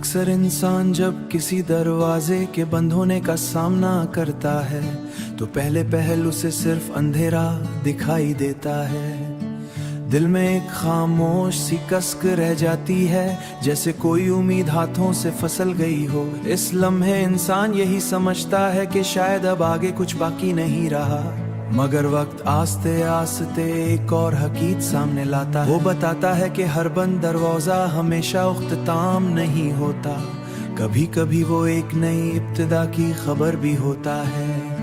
अक्सर इंसान जब किसी दरवाजे के बंद होने का सामना करता है तो पहले पहल उसे सिर्फ अंधेरा दिखाई देता है। दिल में एक खामोश सी कसक रह जाती है, जैसे कोई उम्मीद हाथों से फिसल गई हो। इस लम्हे इंसान यही समझता है कि शायद अब आगे कुछ बाकी नहीं रहा, मगर वक्त आस्ते आस्ते एक और हकीकत सामने लाता है। वो बताता है कि हर बंद दरवाजा हमेशा उख्तिताम नहीं होता, कभी कभी वो एक नई इब्तिदा की खबर भी होता है।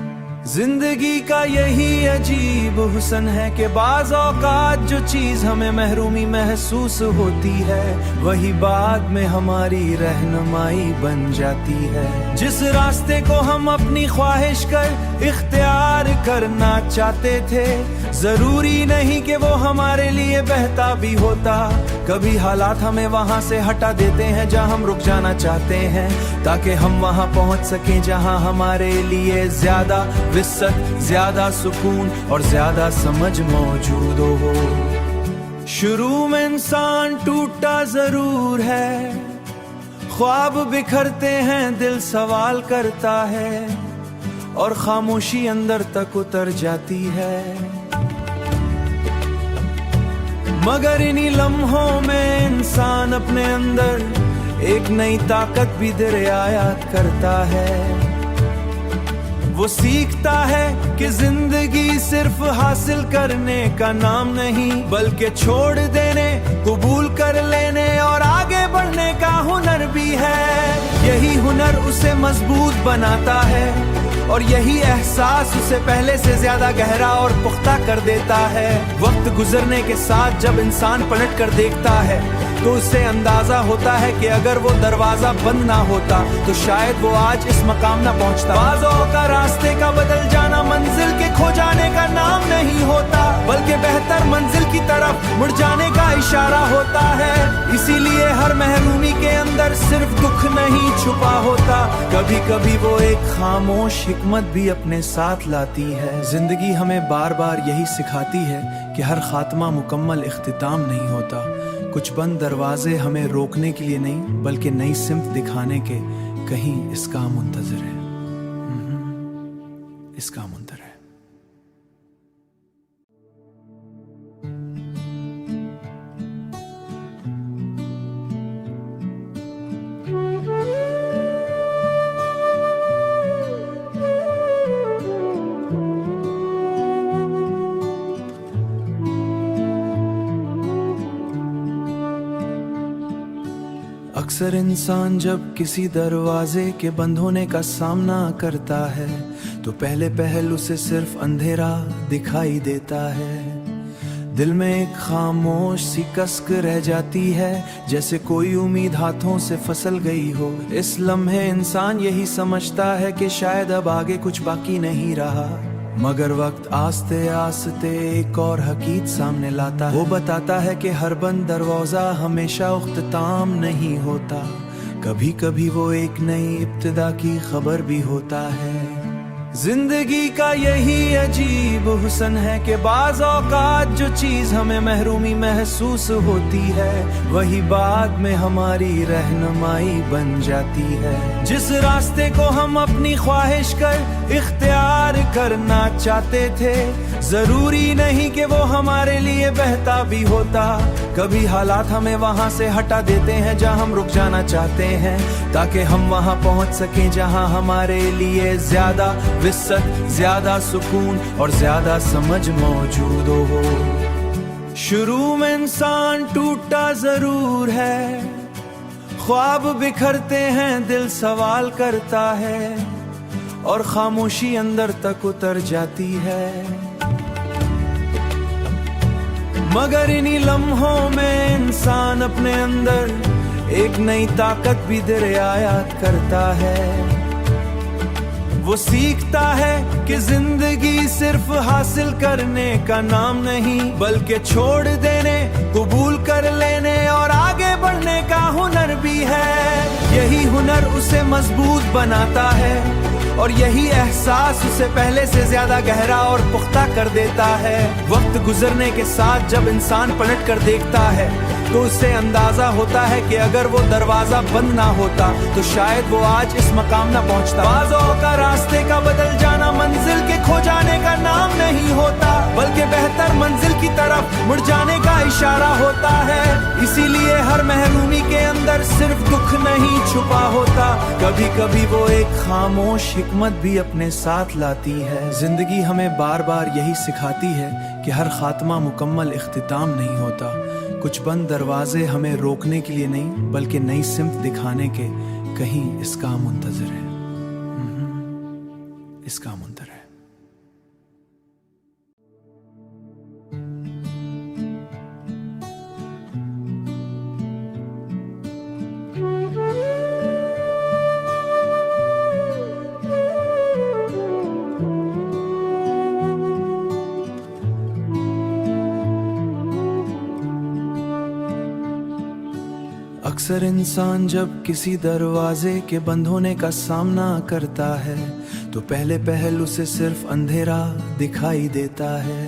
जिंदगी का यही अजीब हुस्न है कि बाज़ औक़ात जो चीज हमें महरूमी महसूस होती है, वही बाद में हमारी रहनुमाई बन जाती है। जिस रास्ते को हम अपनी ख्वाहिश कर इख्तियार करना चाहते थे, जरूरी नहीं कि वो हमारे लिए बहता भी होता। कभी हालात हमें वहाँ से हटा देते हैं जहाँ हम रुक जाना चाहते हैं, ताकि हम वहाँ पहुँच सकें जहाँ हमारे लिए ज्यादा विसत, ज्यादा सुकून और ज्यादा समझ मौजूद हो। शुरू में इंसान टूटा जरूर है, ख्वाब बिखरते हैं, दिल सवाल करता है और खामोशी अंदर तक उतर जाती है। मगर इन्हीं लम्हों में इंसान अपने अंदर एक नई ताकत भी दरियायात करता है। वो सीखता है कि जिंदगी सिर्फ हासिल करने का नाम नहीं, बल्कि छोड़ देने, कबूल कर लेने और आगे बढ़ने का हुनर भी है। यही हुनर उसे मजबूत बनाता है और यही एहसास उसे पहले से ज्यादा गहरा और पुख्ता कर देता है। वक्त गुजरने के साथ जब इंसान पलट कर देखता है तो उसे अंदाजा होता है कि अगर वो दरवाजा बंद ना होता तो शायद वो आज इस मकाम ना पहुंचता। बाज़ों का रास्ते का बदल जाना मंजिल के खो जाने का नाम नहीं होता, बल्कि बेहतर मंजिल की तरफ मुड़ जाने का इशारा होता है। इसीलिए हर महरूमी के अंदर सिर्फ दुख नहीं छुपा होता, कभी कभी वो एक खामोश हिकमत भी अपने साथ लाती है। जिंदगी हमें बार बार यही सिखाती है कि हर खात्मा मुकम्मल इख्तिताम नहीं होता। कुछ बंद दरवाजे हमें रोकने के लिए नहीं, बल्कि नई सिमत दिखाने के कहीं इसका मुंतजर है, इसका मुंतजर है। अक्सर इंसान जब किसी दरवाजे के बंद होने का सामना करता है तो पहले पहल उसे सिर्फ अंधेरा दिखाई देता है। दिल में एक खामोश सी कसक रह जाती है, जैसे कोई उम्मीद हाथों से फिसल गई हो। इस लम्हे इंसान यही समझता है कि शायद अब आगे कुछ बाकी नहीं रहा, मगर वक्त आस्ते आस्ते एक और हकीकत सामने लाता है। वो बताता है कि हर बंद दरवाजा हमेशा उख्तिताम नहीं होता, कभी कभी वो एक नई इब्तिदा की खबर भी होता है। जिंदगी का यही अजीब हुस्न है कि बाज़ औक़ात जो चीज हमें महरूमी महसूस होती है, वही बाद में हमारी रहनुमाई बन जाती है। जिस रास्ते को हम अपनी ख्वाहिश कर इख्तियार करना चाहते थे, जरूरी नहीं कि वो हमारे लिए बहता भी होता। कभी हालात हमें वहाँ से हटा देते हैं जहाँ हम रुक जाना चाहते हैं, ताकि हम वहाँ पहुँच सकें जहाँ हमारे लिए ज्यादा विसत, ज्यादा सुकून और ज्यादा समझ मौजूद हो। शुरू में इंसान टूटा जरूर है, ख्वाब बिखरते हैं, दिल सवाल करता है और खामोशी अंदर तक उतर जाती है। मगर इन्हीं लम्हों में इंसान अपने अंदर एक नई ताकत भी दरियायात करता है। वो सीखता है कि जिंदगी सिर्फ हासिल करने का नाम नहीं, बल्कि छोड़ देने, कबूल कर लेने और आगे बढ़ने का हुनर भी है। यही हुनर उसे मजबूत बनाता है और यही एहसास उसे पहले से ज्यादा गहरा और पुख्ता कर देता है। वक्त गुजरने के साथ जब इंसान पलट कर देखता है तो उससे अंदाजा होता है कि अगर वो दरवाजा बंद ना होता तो शायद वो आज इस मकाम ना पहुंचता। बाज़ों का रास्ते का बदल जाना मंजिल के खो जाने का नाम नहीं होता, बल्कि बेहतर मंजिल की तरफ मुड़ जाने का इशारा होता है। इसीलिए हर महरूमी के अंदर सिर्फ दुख नहीं छुपा होता, कभी कभी वो एक खामोश हिकमत भी अपने साथ लाती है। जिंदगी हमें बार बार यही सिखाती है कि हर खात्मा मुकम्मल इख्तिताम नहीं होता। कुछ बंद दरवाजे हमें रोकने के लिए नहीं बल्कि नई सिमत दिखाने के कहीं इसका मुंतजर है, इसका मुंतजर है। अक्सर इंसान जब किसी दरवाजे के बंद होने का सामना करता है तो पहले पहल उसे सिर्फ अंधेरा दिखाई देता है।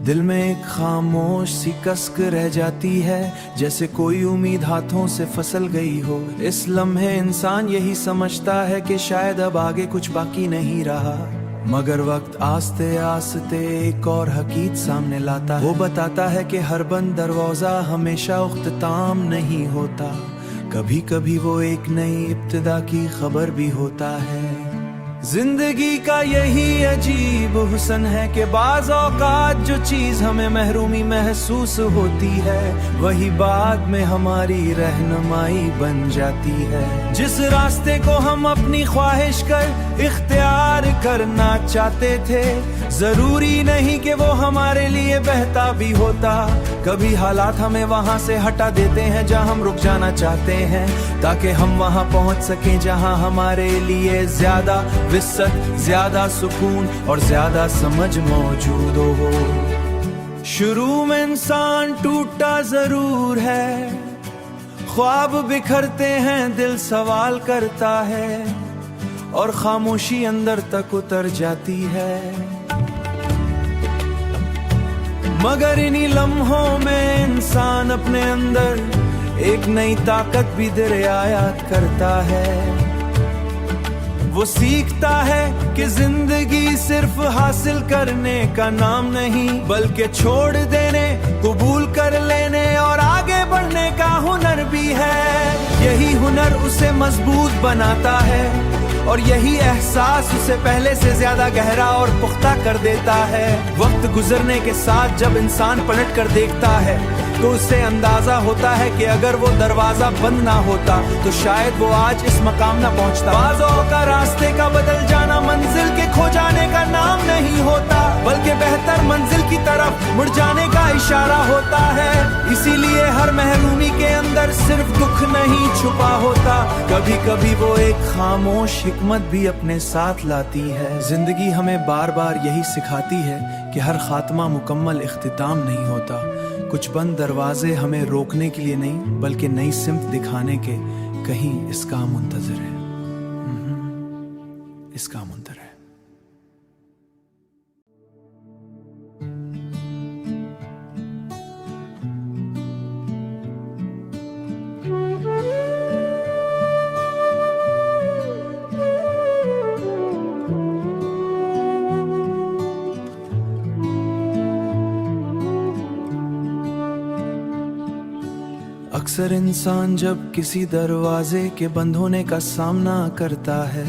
दिल में एक खामोश सी कसक रह जाती है, जैसे कोई उम्मीद हाथों से फिसल गई हो। इस लम्हे इंसान यही समझता है कि शायद अब आगे कुछ बाकी नहीं रहा, मगर वक्त आस्ते आस्ते एक और हकीकत सामने लाता है। वो बताता है कि हर बंद दरवाजा हमेशा उख्तिताम नहीं होता, कभी कभी वो एक नई इब्तिदा की खबर भी होता है। जिंदगी का यही अजीब हुस्न है कि बाज़ औक़ात जो चीज हमें महरूमी महसूस होती है वही बाद में हमारी रहनुमाई बन जाती है। जिस रास्ते को हम अपनी ख्वाहिश कर इख्तियार करना चाहते थे, जरूरी नहीं कि वो हमारे लिए बहता भी होता। कभी हालात हमें वहां से हटा देते हैं जहां हम रुक जाना चाहते हैं, ताकि हम वहां पहुंच सकें जहां हमारे लिए ज्यादा विसत, ज्यादा सुकून और ज्यादा समझ मौजूद हो। शुरू में इंसान टूटा जरूर है, ख्वाब बिखरते हैं, दिल सवाल करता है और खामोशी अंदर तक उतर जाती है। मगर इन्हीं लम्हों में इंसान अपने अंदर एक नई ताकत भी दरियायात करता है। वो सीखता है कि जिंदगी सिर्फ हासिल करने का नाम नहीं, बल्कि छोड़ देने, कबूल कर लेने और आगे बढ़ने का हुनर भी है। यही हुनर उसे मजबूत बनाता है और यही एहसास उसे पहले से ज्यादा गहरा और पुख्ता कर देता है। वक्त गुजरने के साथ जब इंसान पलट कर देखता है तो उससे अंदाजा होता है कि अगर वो दरवाजा बंद ना होता तो शायद वो आज इस मकाम ना पहुंचता। बाज़ों का रास्ते का बदल जाना मंजिल के खो जाने का नाम नहीं होता, बल्कि बेहतर मंजिल की तरफ मुड़ जाने का इशारा होता है। इसीलिए हर महरूमी के अंदर सिर्फ दुख नहीं छुपा होता, कभी कभी वो एक खामोश हिकमत भी अपने साथ लाती है। जिंदगी हमें बार बार यही सिखाती है कि हर खात्मा मुकम्मल इख्तिताम नहीं होता। कुछ बंद दरवाजे हमें रोकने के लिए नहीं बल्कि नई सिमत दिखाने के कहीं इसका मुंतजर है, इसका मुंतजर है। अक्सर इंसान जब किसी दरवाजे के बंद होने का सामना करता है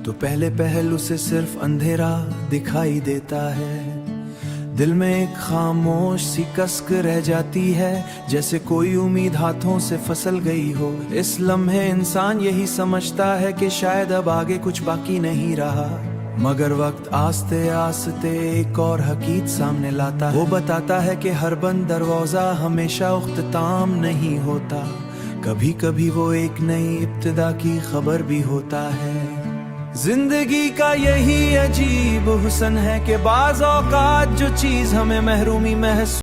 तो पहले पहल उसे सिर्फ अंधेरा दिखाई देता है। दिल में एक खामोश सी कसक रह जाती है, जैसे कोई उम्मीद हाथों से फिसल गई हो। इस लम्हे इंसान यही समझता है कि शायद अब आगे कुछ बाकी नहीं रहा, मगर वक्त आस्ते आस्ते एक और हकीकत सामने लाता है। वो बताता है कि हर बंद दरवाजा हमेशा उख्तिताम नहीं होता, कभी कभी वो एक नई इब्तिदा की खबर भी होता है। जिंदगी का यही अजीब हुस्न है कि बाज़ औक़ात जो चीज हमें महरूमी महसूस